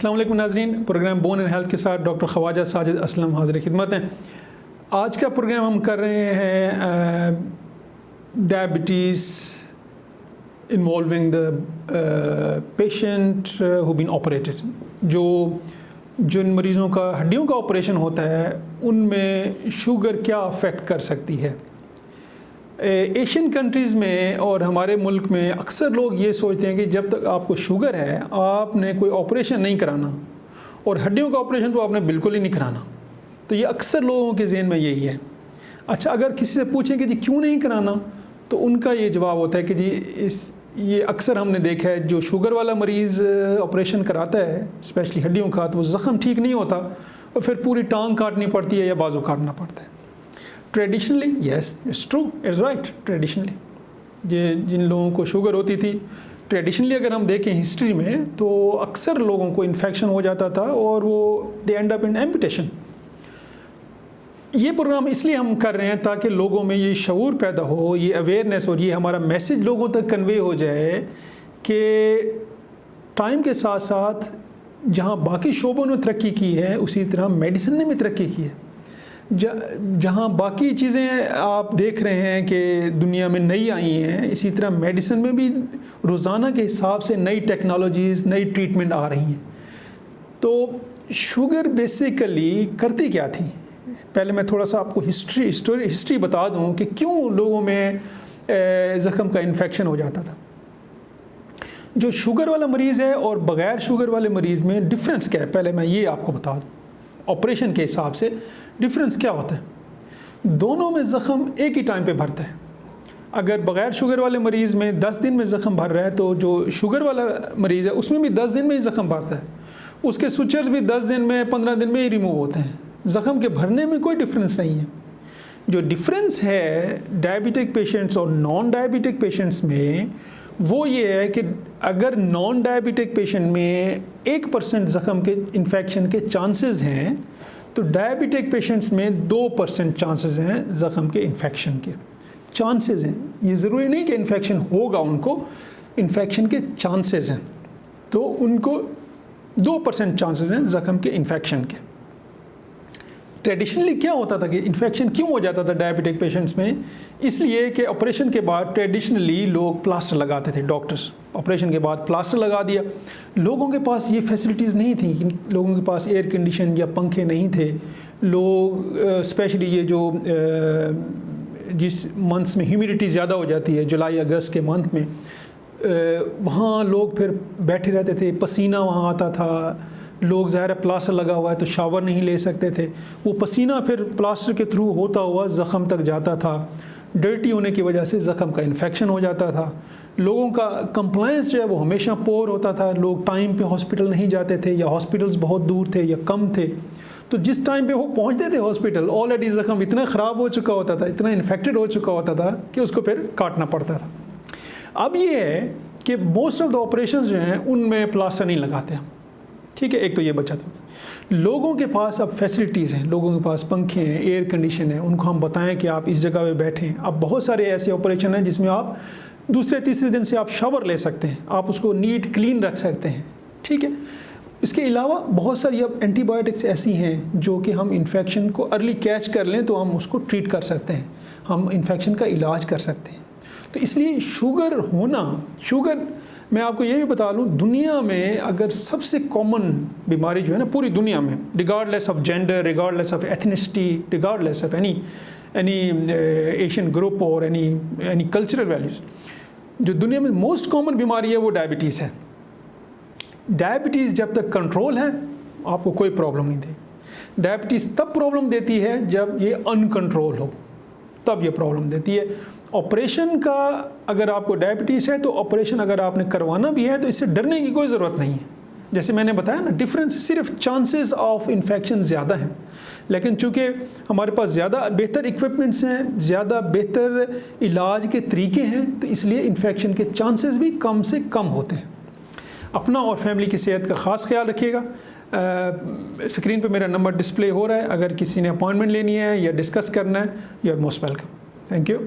अस्सलाम वालेकुम नाज़रीन, प्रोग्राम बोन एंड हेल्थ के साथ डॉक्टर ख्वाजा साजिद असलम हाज़िर खिदमत हैं। आज का प्रोग्राम हम कर रहे हैं diabetes involving the patient who been operated. जिन मरीज़ों का हड्डियों का ऑपरेशन होता है उनमें शुगर क्या अफेक्ट कर सकती है। एशियन कंट्रीज़ में और हमारे मुल्क में अक्सर लोग ये सोचते हैं कि जब तक आपको शुगर है आपने कोई ऑपरेशन नहीं कराना, और हड्डियों का ऑपरेशन तो आपने बिल्कुल ही नहीं कराना। तो ये अक्सर लोगों के ज़हन में यही है। अच्छा, अगर किसी से पूछें कि जी क्यों नहीं कराना, तो उनका ये जवाब होता है कि जी ये अक्सर हमने देखा है जो शुगर वाला मरीज़ ऑपरेशन कराता है स्पेशली हड्डियों का, तो वो ज़ख़म ठीक नहीं होता और फिर पूरी टांग काटनी पड़ती है या बाजू काटना पड़ता है। Traditionally yes it's true, it's right. Traditionally जिन लोगों को शुगर होती थी, ट्रेडिशनली अगर हम देखें हिस्ट्री में, तो अक्सर लोगों को इन्फेक्शन हो जाता था और वो दे एंड अप इन एम्पुटेशन। ये प्रोग्राम इसलिए हम कर रहे हैं ताकि लोगों में ये शऊर पैदा हो, ये अवेयरनेस और ये हमारा मैसेज लोगों तक कन्वे हो जाए कि टाइम के साथ साथ जहाँ बाकी शोबों ने तरक्की की है उसी तरह मेडिसिन ने भी तरक्की की है। जहाँ बाकी चीज़ें आप देख रहे हैं कि दुनिया में नई आई हैं, इसी तरह मेडिसिन में भी रोज़ाना के हिसाब से नई टेक्नोलॉजीज़, नई ट्रीटमेंट आ रही हैं। तो शुगर बेसिकली करती क्या थी, पहले मैं थोड़ा सा आपको हिस्ट्री बता दूं कि क्यों लोगों में ज़ख़म का इन्फेक्शन हो जाता था। जो शुगर वाला मरीज़ है और बग़ैर शुगर वाले मरीज़ में डिफरेंस क्या है, पहले मैं ये आपको बता दूं। ऑपरेशन के हिसाब से डिफरेंस क्या होता है। दोनों में ज़ख़म एक ही टाइम पे भरता है। अगर बग़ैर शुगर वाले मरीज़ में 10 दिन में ज़ख़म भर रहा है, तो जो शुगर वाला मरीज़ है उसमें भी 10 दिन में ही ज़ख़म भरता है। उसके स्विचर्स भी 10 दिन में 15 दिन में ही रिमूव होते हैं। ज़ख़म के भरने में कोई डिफरेंस नहीं है। जो डिफरेंस है डायबिटिक पेशेंट्स और नॉन डायबिटिक पेशेंट्स में, वो ये है कि अगर नॉन डायबिटिक पेशेंट में 1% ज़ख़म के इन्फेक्शन के चांसेस हैं, तो डायबिटिक पेशेंट्स में 2% चांसेस हैं ज़ख़म के इन्फेक्शन के। चांसेस हैं, ये ज़रूरी नहीं कि इन्फेक्शन होगा, उनको इन्फेक्शन के चांसेस हैं। तो उनको 2% चांसेस हैं ज़ख़म के इन्फेक्शन के। ट्रेडिशनली क्या होता था कि इन्फेक्शन क्यों हो जाता था डायबिटिक पेशेंट्स में, इसलिए कि ऑपरेशन के बाद ट्रेडिशनली लोग प्लास्टर लगाते थे। डॉक्टर्स ऑपरेशन के बाद प्लास्टर लगा दिया। लोगों के पास ये फैसिलिटीज़ नहीं थी, लोगों के पास एयर कंडीशन या पंखे नहीं थे। लोग स्पेशली ये जो जिस मंथ्स में ह्यूमिडिटी ज़्यादा हो जाती है, जुलाई अगस्त के मंथ में, वहाँ लोग फिर बैठे रहते थे, पसीना वहाँ आता था। लोग ज़ाहिर प्लास्टर लगा हुआ है तो शावर नहीं ले सकते थे, वो पसीना फिर प्लास्टर के थ्रू होता हुआ ज़ख़म तक जाता था। डर्टी होने की वजह से ज़ख़म का इन्फेक्शन हो जाता था। लोगों का कंप्लायंस जो है वो हमेशा पोर होता था। लोग टाइम पे हॉस्पिटल नहीं जाते थे, या हॉस्पिटल्स बहुत दूर थे या कम थे। तो जिस टाइम पे वो पहुंचते थे हॉस्पिटल, ऑलरेडी ज़ख़म इतना ख़राब हो चुका होता था, इतना इन्फेक्टेड हो चुका होता था कि उसको फिर काटना पड़ता था। अब ये है कि मोस्ट ऑफ द ऑपरेशन जो हैं उनमें प्लास्टर नहीं लगाते हम, ठीक है। एक तो ये बचा था। लोगों के पास अब फैसिलिटीज़ हैं, लोगों के पास पंखे हैं, एयर कंडीशन है, उनको हम बताएं कि आप इस जगह पे बैठें। अब बहुत सारे ऐसे ऑपरेशन हैं जिसमें आप दूसरे तीसरे दिन से आप शावर ले सकते हैं, आप उसको नीट क्लीन रख सकते हैं, ठीक है। इसके अलावा बहुत सारी अब एंटीबायोटिक्स ऐसी हैं जो कि हम इन्फेक्शन को अर्ली कैच कर लें तो हम उसको ट्रीट कर सकते हैं, हम इन्फेक्शन का इलाज कर सकते हैं। तो इसलिए शुगर मैं आपको ये भी बता लूँ, दुनिया में अगर सबसे कॉमन बीमारी जो है ना पूरी दुनिया में, regardless of gender, regardless of ethnicity, regardless of any Asian group और एनी कल्चरल वैल्यूज़, जो दुनिया में मोस्ट कॉमन बीमारी है वो डायबिटीज़ है। डायबिटीज़ जब तक कंट्रोल है आपको कोई प्रॉब्लम नहीं देगी। डायबिटीज़ तब प्रॉब्लम देती है जब ये अनकंट्रोल हो, तब ये प्रॉब्लम देती है। ऑपरेशन का अगर आपको डायबिटीज़ है तो ऑपरेशन अगर आपने करवाना भी है तो इससे डरने की कोई ज़रूरत नहीं है। जैसे मैंने बताया ना, डिफरेंस सिर्फ चांसेस ऑफ इन्फेक्शन ज़्यादा हैं, लेकिन चूँकि हमारे पास ज़्यादा बेहतर इक्विपमेंट्स हैं, ज़्यादा बेहतर इलाज के तरीके हैं, तो इसलिए इन्फेक्शन के चांसेस भी कम से कम होते हैं। अपना और फैमिली की सेहत का ख़ास ख्याल रखिएगा। स्क्रीन पे मेरा नंबर डिस्प्ले हो रहा है, अगर किसी ने अपॉइंटमेंट लेनी है या डिस्कस करना है, you are most welcome. Thank you.